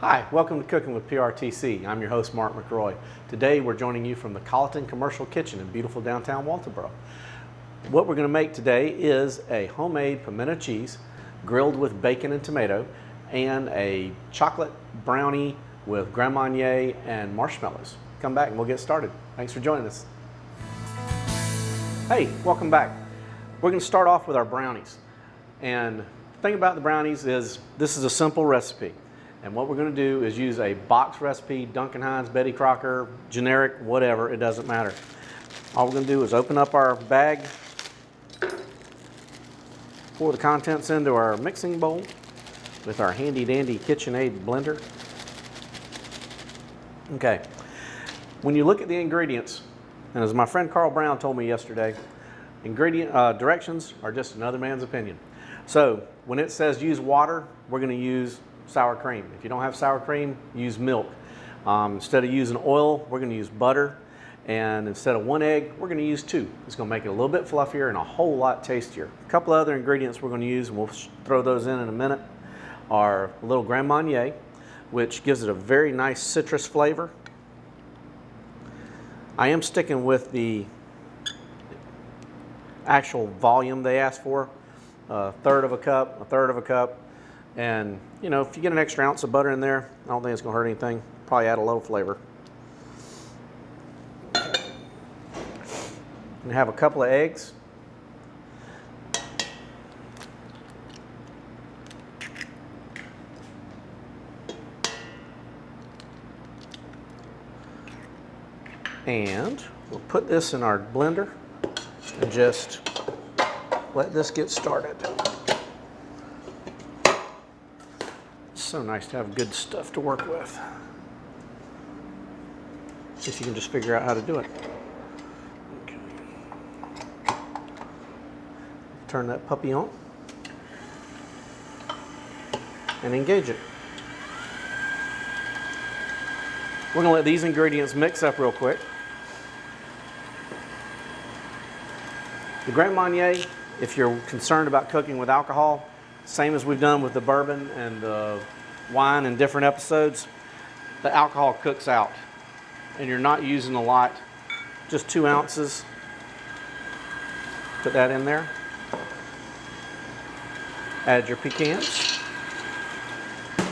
Hi, welcome to Cooking with PRTC. I'm your host, Mark McRoy. Today we're joining you from the Colleton Commercial Kitchen in beautiful downtown Walterboro. What we're going to make today is a homemade pimento cheese grilled with bacon and tomato and a chocolate brownie with Grand Marnier and marshmallows. Come back and we'll get started. Thanks for joining us. Hey, welcome back. We're going to start off with our brownies. And the thing about the brownies is this is a simple recipe. And what we're going to do is use a box recipe, Duncan Hines, Betty Crocker, generic, whatever, it doesn't matter. All we're going to do is open up our bag, pour the contents into our mixing bowl with our handy dandy KitchenAid blender. Okay, when you look at the ingredients, and as my friend Carl Brown told me yesterday, directions are just another man's opinion. So when it says use water, we're going to use sour cream. If you don't have sour cream, use milk. Instead of using oil, we're going to use butter. And instead of 1 egg, we're going to use 2. It's going to make it a little bit fluffier and a whole lot tastier. A couple other ingredients we're going to use, and we'll throw those in a minute, are a little Grand Marnier, which gives it a very nice citrus flavor. I am sticking with the actual volume they asked for, a third of a cup. And, you know, if you get an extra ounce of butter in there, I don't think it's going to hurt anything. Probably add a little flavor. And have a couple of eggs. And we'll put this in our blender and just let this get started. So nice to have good stuff to work with. If you can just figure out how to do it. Okay. Turn that puppy on and engage it. We're going to let these ingredients mix up real quick. The Grand Marnier, if you're concerned about cooking with alcohol, same as we've done with the bourbon and the wine in different episodes, the alcohol cooks out and you're not using a lot, just 2 ounces. Put that in there. Add your pecans. I'll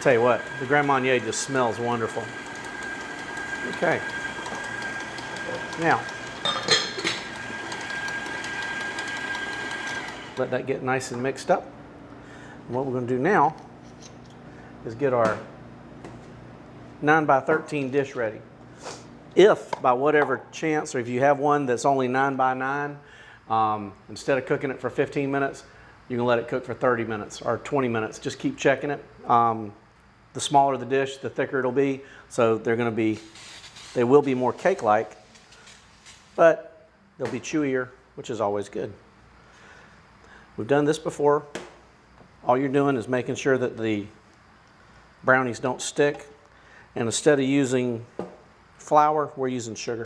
tell you what, the Grand Marnier just smells wonderful. Okay. Now, let that get nice and mixed up. And what we're going to do now is get our 9x13 dish ready. If by whatever chance, or if you have one that's only 9x9, instead of cooking it for 15 minutes, you can let it cook for 30 minutes or 20 minutes. Just keep checking it. The smaller the dish, the thicker it'll be. So they will be more cake-like, but they'll be chewier, which is always good. We've done this before. All you're doing is making sure that the brownies don't stick. And instead of using flour, we're using sugar.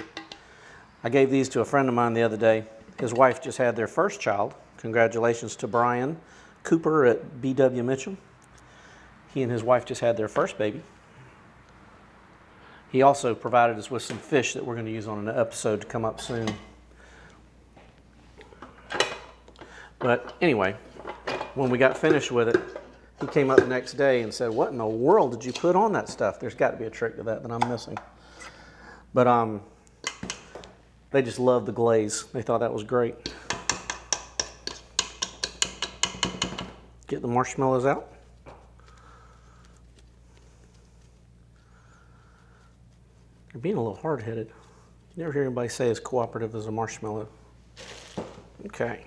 I gave these to a friend of mine the other day. His wife just had their first child. Congratulations to Brian Cooper at B.W. Mitchell. He and his wife just had their first baby. He also provided us with some fish that we're going to use on an episode to come up soon. But anyway, when we got finished with it, he came up the next day and said, "What in the world did you put on that stuff? There's got to be a trick to that I'm missing." But they just loved the glaze. They thought that was great. Get the marshmallows out. They're being a little hard-headed. You never hear anybody say as cooperative as a marshmallow. Okay.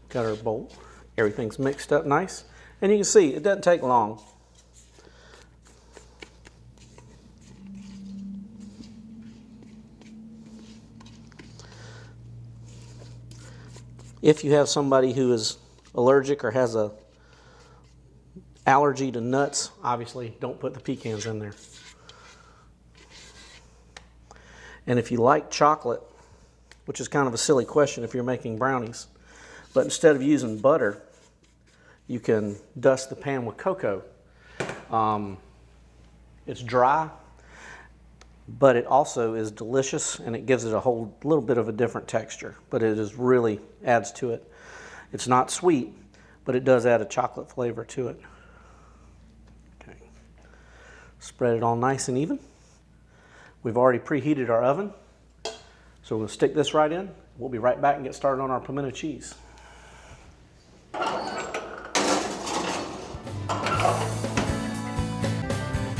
Got our bowl. Everything's mixed up nice. And you can see it doesn't take long. If you have somebody who is allergic or has a allergy to nuts, obviously don't put the pecans in there. And if you like chocolate, which is kind of a silly question if you're making brownies, but instead of using butter, you can dust the pan with cocoa. It's dry, but it also is delicious, and it gives it a whole little bit of a different texture, but it is really adds to it. It's not sweet, but it does add a chocolate flavor to it. Okay. Spread it all nice and even. We've already preheated our oven, so we'll stick this right in. We'll be right back and get started on our pimento cheese.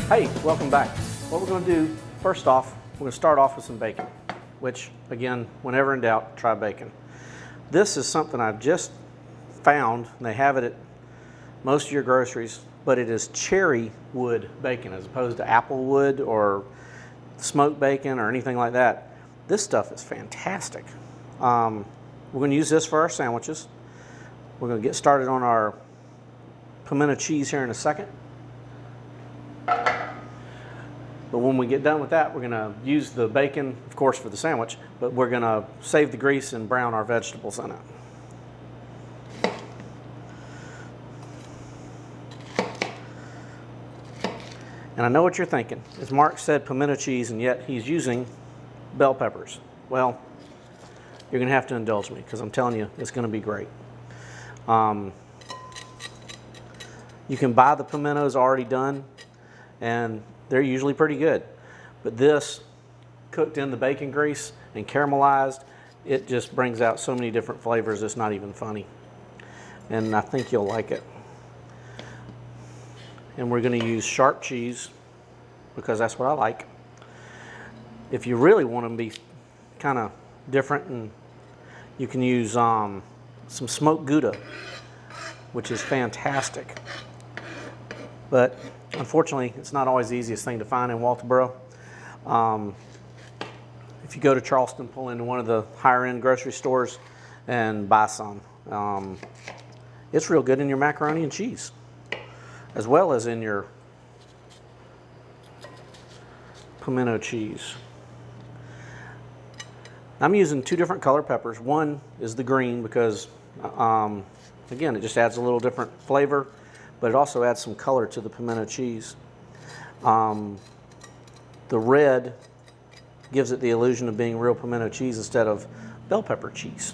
Hey, welcome back. What we're going to do, first off, we're going to start off with some bacon, which, again, whenever in doubt, try bacon. This is something I've just found, and they have it at most of your groceries, but it is cherry wood bacon as opposed to apple wood or smoked bacon or anything like that. This stuff is fantastic. We're going to use this for our sandwiches. We're going to get started on our pimento cheese here in a second. But when we get done with that, we're going to use the bacon, of course, for the sandwich, but we're going to save the grease and brown our vegetables in it. And I know what you're thinking. As Mark said, pimento cheese, and yet he's using bell peppers. Well, you're going to have to indulge me because I'm telling you, it's going to be great. You can buy the pimentos already done, and they're usually pretty good. But this, cooked in the bacon grease and caramelized, it just brings out so many different flavors, it's not even funny. And I think you'll like it. And we're going to use sharp cheese because that's what I like. If you really want to be kind of different, and you can use some smoked Gouda, which is fantastic. But unfortunately, it's not always the easiest thing to find in Walterboro. If you go to Charleston, pull into one of the higher end grocery stores and buy some. It's real good in your macaroni and cheese, as well as in your pimento cheese. I'm using two different color peppers. One is the green because, again, it just adds a little different flavor, but it also adds some color to the pimento cheese. The red gives it the illusion of being real pimento cheese instead of bell pepper cheese.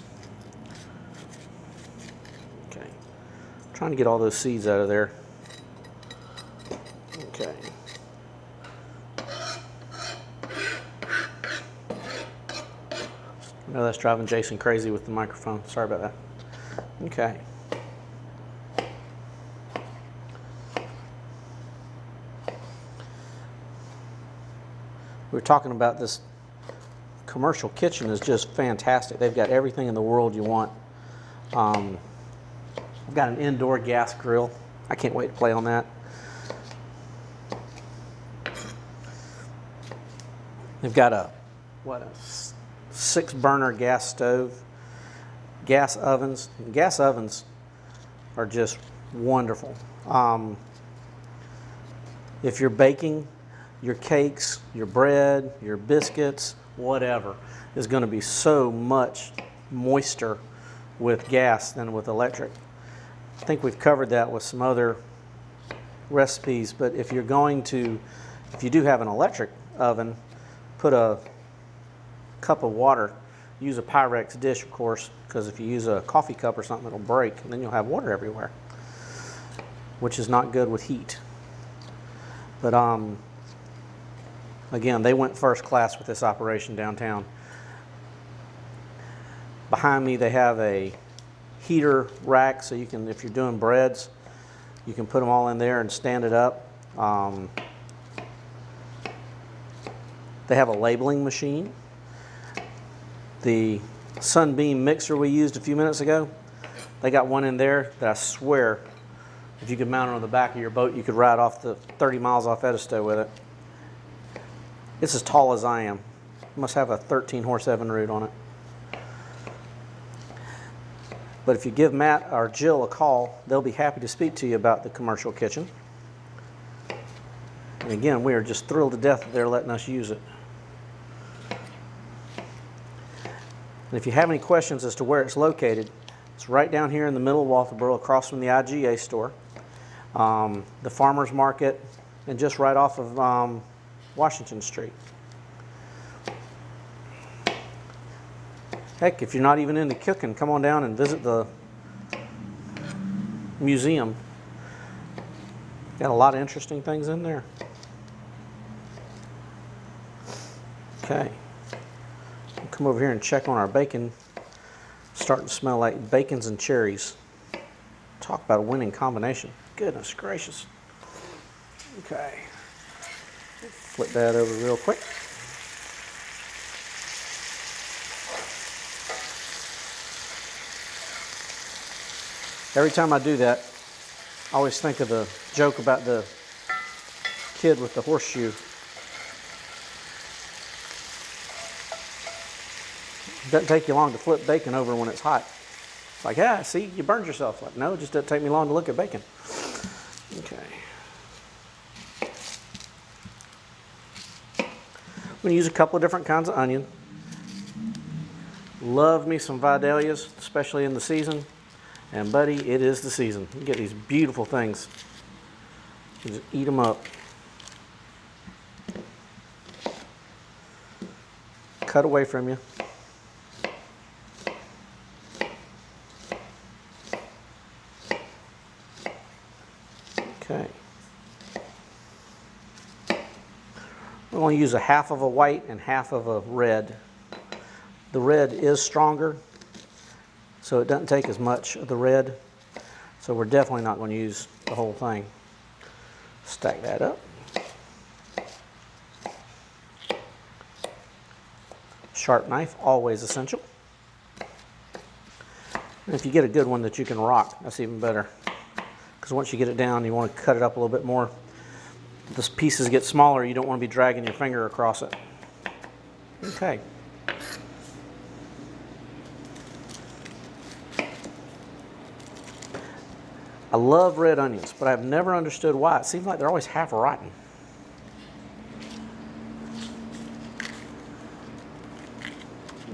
Okay, trying to get all those seeds out of there. Okay. I know that's driving Jason crazy with the microphone. Sorry about that. Okay. We were talking about this commercial kitchen is just fantastic. They've got everything in the world you want. I've got an indoor gas grill. I can't wait to play on that. They've got a 6-burner gas stove, gas ovens. Gas ovens are just wonderful. If you're baking, your cakes, your bread, your biscuits, whatever, is going to be so much moister with gas than with electric. I think we've covered that with some other recipes, but if you do have an electric oven, put a cup of water, use a Pyrex dish, of course, because if you use a coffee cup or something, it'll break, and then you'll have water everywhere, which is not good with heat. But again, they went first class with this operation downtown. Behind me, they have a heater rack, so you can, if you're doing breads, you can put them all in there and stand it up. They have a labeling machine. The Sunbeam mixer we used a few minutes ago, they got one in there that I swear, if you could mount it on the back of your boat, you could ride off the 30 miles off Edisto with it. It's as tall as I am. It must have a 13-horse Evinrude on it. But if you give Matt or Jill a call, they'll be happy to speak to you about the commercial kitchen. And again, we are just thrilled to death that they're letting us use it. And if you have any questions as to where it's located, It's right down here in the middle of Walterboro, across from the IGA store, the farmer's market, and just right off of Washington Street. Heck, if you're not even into cooking, come on down and visit the museum. Got a lot of interesting things in there. Okay. We'll come over here and check on our bacon. Starting to smell like bacons and cherries. Talk about a winning combination. Goodness gracious. Okay. Flip that over real quick. Every time I do that, I always think of the joke about the kid with the horseshoe. It doesn't take you long to flip bacon over when it's hot. It's like, yeah, see, you burned yourself. Like, no, it just doesn't take me long to look at bacon. Okay. I'm going to use a couple of different kinds of onion. Love me some Vidalias, especially in the season. And buddy, it is the season. You get these beautiful things. You just eat them up. Cut away from you. Okay. We're going to use a half of a white and half of a red. The red is stronger, so it doesn't take as much of the red. So we're definitely not going to use the whole thing. Stack that up. Sharp knife, always essential. And if you get a good one that you can rock, that's even better. Because once you get it down, you want to cut it up a little bit more. If the pieces get smaller, you don't want to be dragging your finger across it. Okay. I love red onions, but I've never understood why. It seems like they're always half rotten.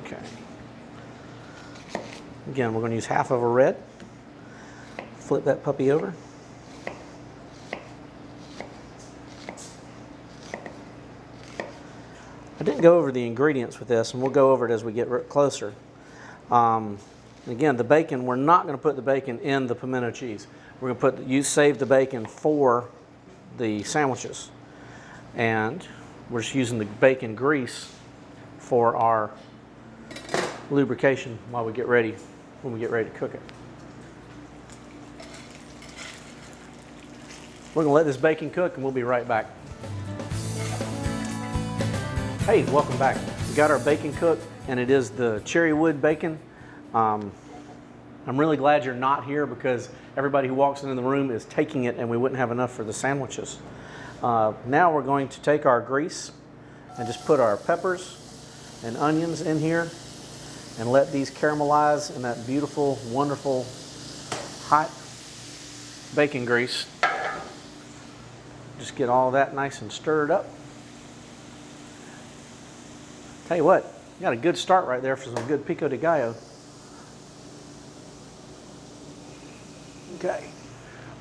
Okay. Again, we're going to use half of a red. Flip that puppy over. I didn't go over the ingredients with this, and we'll go over it as we get closer. Again, the bacon, we're not going to put the bacon in the pimento cheese. We're going to save the bacon for the sandwiches. And we're just using the bacon grease for our lubrication while we get ready, when we get ready to cook it. We're going to let this bacon cook and we'll be right back. Hey, welcome back. We got our bacon cooked and it is the cherry wood bacon. I'm really glad you're not here because everybody who walks into the room is taking it and we wouldn't have enough for the sandwiches. Now we're going to take our grease and just put our peppers and onions in here and let these caramelize in that beautiful, wonderful, hot bacon grease. Just get all that nice and stirred up. Tell you what, you got a good start right there for some good pico de gallo. Okay,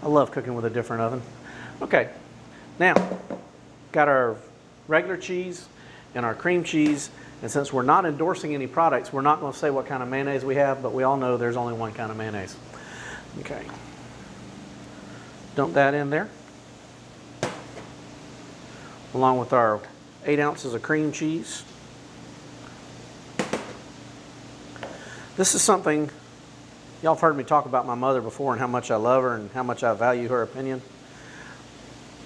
I love cooking with a different oven. Okay, now, got our regular cheese and our cream cheese, and since we're not endorsing any products, we're not going to say what kind of mayonnaise we have, but we all know there's only one kind of mayonnaise. Okay, dump that in there, along with our 8 ounces of cream cheese. This is something, y'all have heard me talk about my mother before and how much I love her and how much I value her opinion.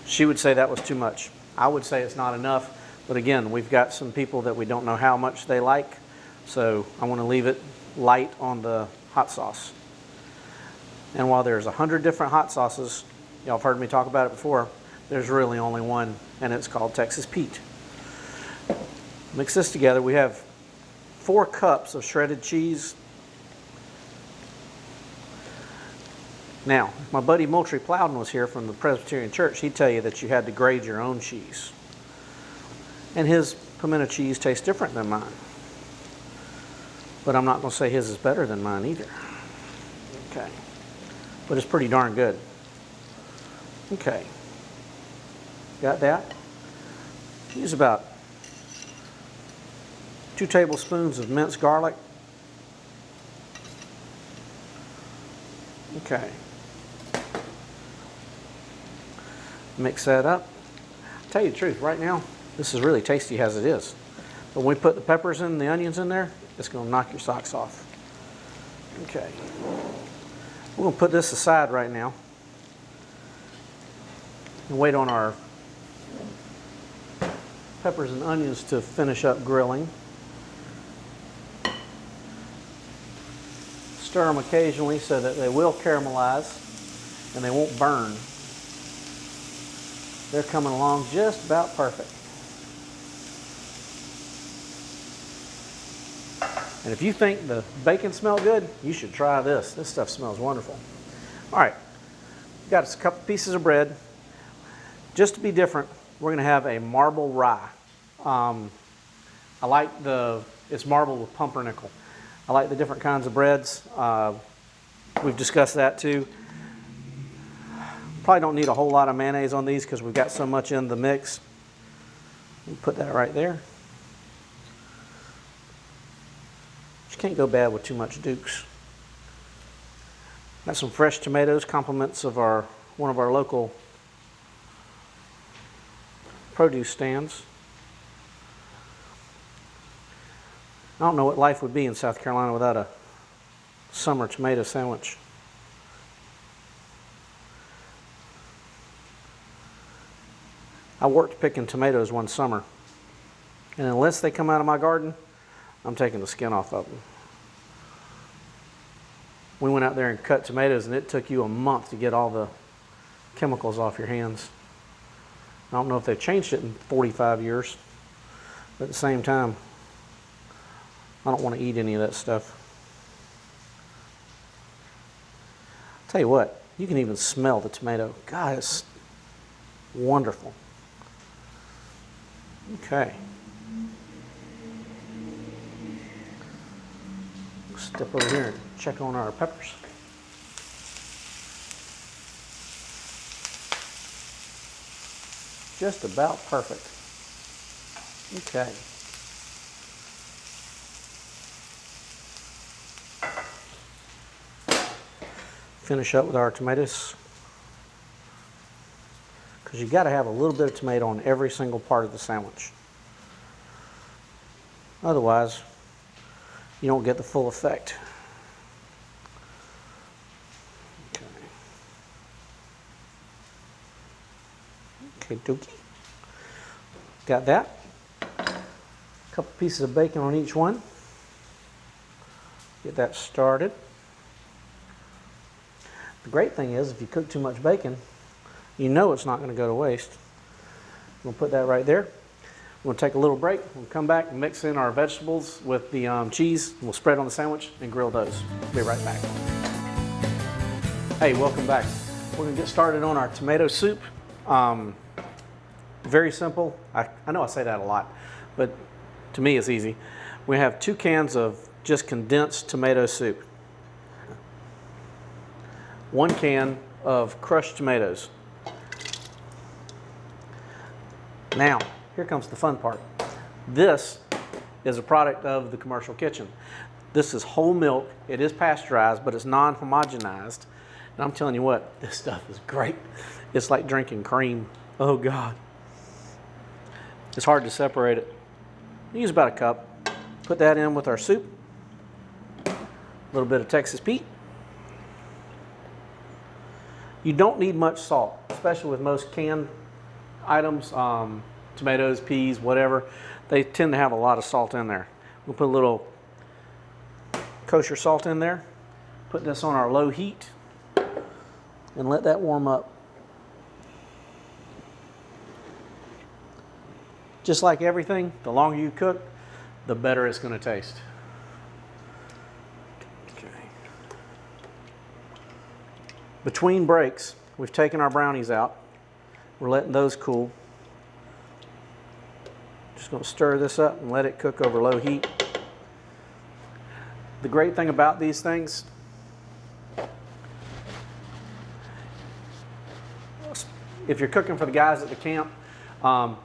She would say that was too much. I would say it's not enough, but again, we've got some people that we don't know how much they like, so I want to leave it light on the hot sauce. And while there's 100 different hot sauces, y'all have heard me talk about it before, there's really only one, and it's called Texas Pete. Mix this together. We have 4 cups of shredded cheese. Now, if my buddy Moultrie Plowden was here from the Presbyterian Church, he'd tell you that you had to grade your own cheese. And his pimento cheese tastes different than mine. But I'm not going to say his is better than mine either. Okay, but it's pretty darn good. Okay, got that? Use about 2 tablespoons of minced garlic. Okay, mix that up. I'll tell you the truth, right now, this is really tasty as it is. But when we put the peppers and the onions in there, it's going to knock your socks off. Okay, we're going to put this aside right now and wait on our peppers and onions to finish up grilling. Stir them occasionally so that they will caramelize and they won't burn. They're coming along just about perfect. And if you think the bacon smells good, you should try this. This stuff smells wonderful. All right, got a couple pieces of bread. Just to be different, we're gonna have a marble rye. I like it's marbled with pumpernickel. I like the different kinds of breads. We've discussed that too. Probably don't need a whole lot of mayonnaise on these because we've got so much in the mix. Put that right there. Can't go bad with too much Dukes. Got some fresh tomatoes, compliments of one of our local produce stands. I don't know what life would be in South Carolina without a summer tomato sandwich. I worked picking tomatoes one summer, and unless they come out of my garden, I'm taking the skin off of them. We went out there and cut tomatoes, and it took you a month to get all the chemicals off your hands. I don't know if they've changed it in 45 years, but at the same time, I don't want to eat any of that stuff. Tell you what, you can even smell the tomato. God, it's wonderful. Okay. Step over here and check on our peppers. Just about perfect. Okay. Finish up with our tomatoes, because you got to have a little bit of tomato on every single part of the sandwich. Otherwise, you don't get the full effect. Okay, dookie. Got that. A couple pieces of bacon on each one. Get that started. The great thing is, if you cook too much bacon, you know it's not going to go to waste. We'll put that right there. We'll take a little break. We'll come back and mix in our vegetables with the cheese. We'll spread on the sandwich and grill those. Be right back. Hey, welcome back. We're going to get started on our tomato soup. Very simple. I know I say that a lot, but to me it's easy. We have 2 cans of just condensed tomato soup. 1 can of crushed tomatoes. Now, here comes the fun part. This is a product of the commercial kitchen. This is whole milk. It is pasteurized, but it's non-homogenized. And I'm telling you what, this stuff is great. It's like drinking cream. Oh God. It's hard to separate it. Use about a cup. Put that in with our soup. A little bit of Texas Pete. You don't need much salt, especially with most canned items, tomatoes, peas, whatever. They tend to have a lot of salt in there. We'll put a little kosher salt in there. Put this on our low heat and let that warm up. Just like everything, the longer you cook, the better it's going to taste. Okay. Between breaks, we've taken our brownies out. We're letting those cool. Just going to stir this up and let it cook over low heat. The great thing about these things, if you're cooking for the guys at the camp,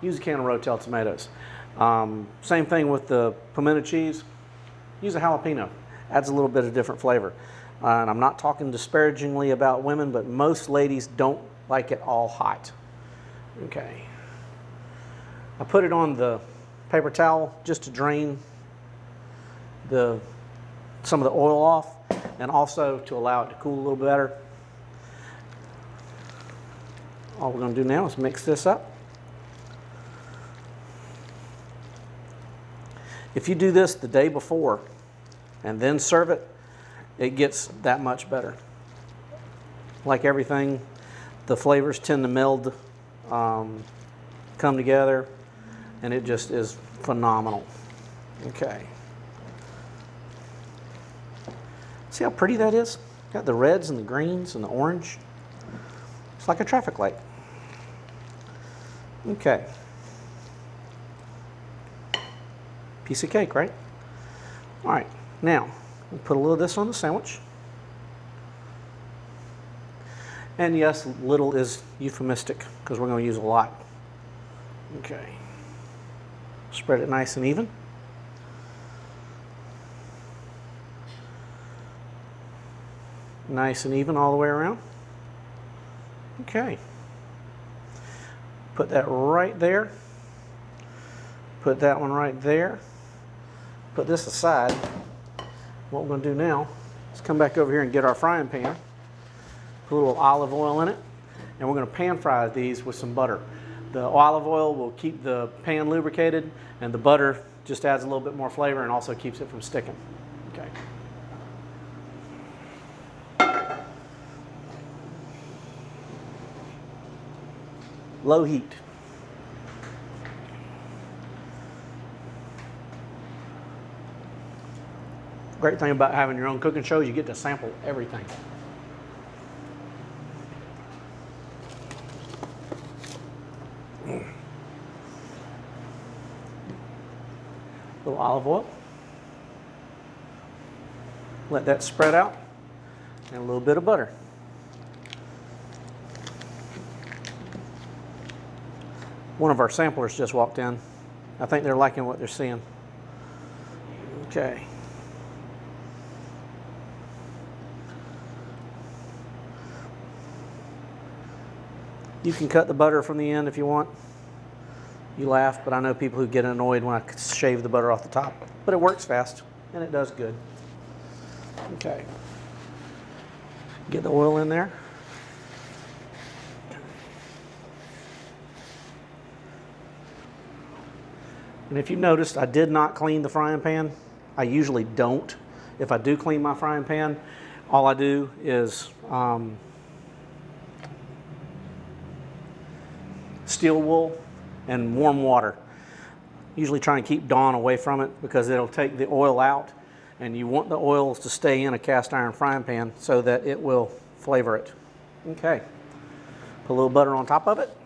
use a can of Rotel tomatoes. Same thing with the pimento cheese. Use a jalapeno. Adds a little bit of different flavor. And I'm not talking disparagingly about women, but most ladies don't like it all hot. Okay. I put it on the paper towel just to drain some of the oil off, and also to allow it to cool a little better. All we're going to do now is mix this up. If you do this the day before and then serve it, it gets that much better. Like everything, the flavors tend to meld, come together, and it just is phenomenal. Okay. See how pretty that is? Got the reds and the greens and the orange. It's like a traffic light. Okay. Piece of cake, right? All right, now we'll put a little of this on the sandwich. And yes, little is euphemistic because we're going to use a lot. Okay. Spread it nice and even. Nice and even all the way around. Okay. Put that right there. Put that one right there. Put this aside. What we're going to do now is come back over here and get our frying pan. Put a little olive oil in it. And we're going to pan fry these with some butter. The olive oil will keep the pan lubricated, and the butter just adds a little bit more flavor and also keeps it from sticking. Okay. Low heat. Great thing about having your own cooking show, you get to sample everything. A little olive oil. Let that spread out. And a little bit of butter. One of our samplers just walked in. I think they're liking what they're seeing. Okay. You can cut the butter from the end if you want. You laugh, but I know people who get annoyed when I shave the butter off the top. But it works fast, and it does good. Okay. Get the oil in there. And if you noticed, I did not clean the frying pan. I usually don't. If I do clean my frying pan, all I do is steel wool and warm water. Usually try and keep Dawn away from it because it'll take the oil out, and you want the oils to stay in a cast iron frying pan so that it will flavor it. Okay. Put a little butter on top of it.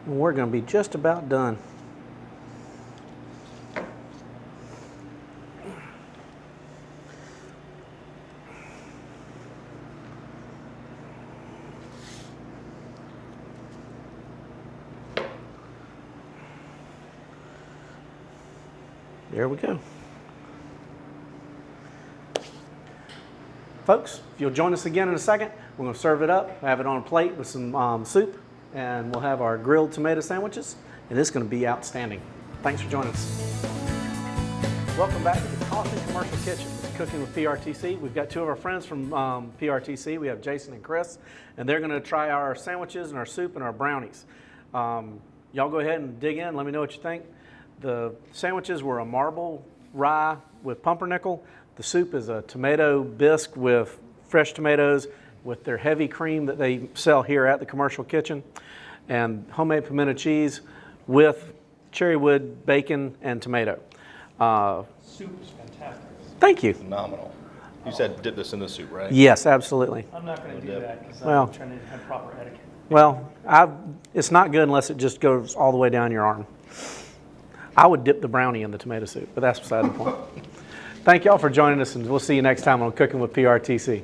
And we're going to be just about done. There we go. Folks, if you'll join us again in a second, we're going to serve it up, have it on a plate with some soup, and we'll have our grilled tomato sandwiches, and it's going to be outstanding. Thanks for joining us. Welcome back to the Coffee Commercial Kitchen, Cooking with PRTC. We've got two of our friends from PRTC. We have Jason and Chris, and they're going to try our sandwiches and our soup and our brownies. Y'all go ahead and dig in. Let me know what you think. The sandwiches were a marble rye with pumpernickel. The soup is a tomato bisque with fresh tomatoes with their heavy cream that they sell here at the Commercial Kitchen, and homemade pimento cheese with cherry wood, bacon, and tomato. Soup is fantastic. Thank you. Phenomenal. You said dip this in the soup, right? Yes, absolutely. I'm not going to do that because Well- I'm trying to have proper etiquette. Well, it's not good unless it just goes all the way down your arm. I would dip the brownie in the tomato soup, but that's beside the point. Thank y'all for joining us, and we'll see you next time on Cooking with PRTC.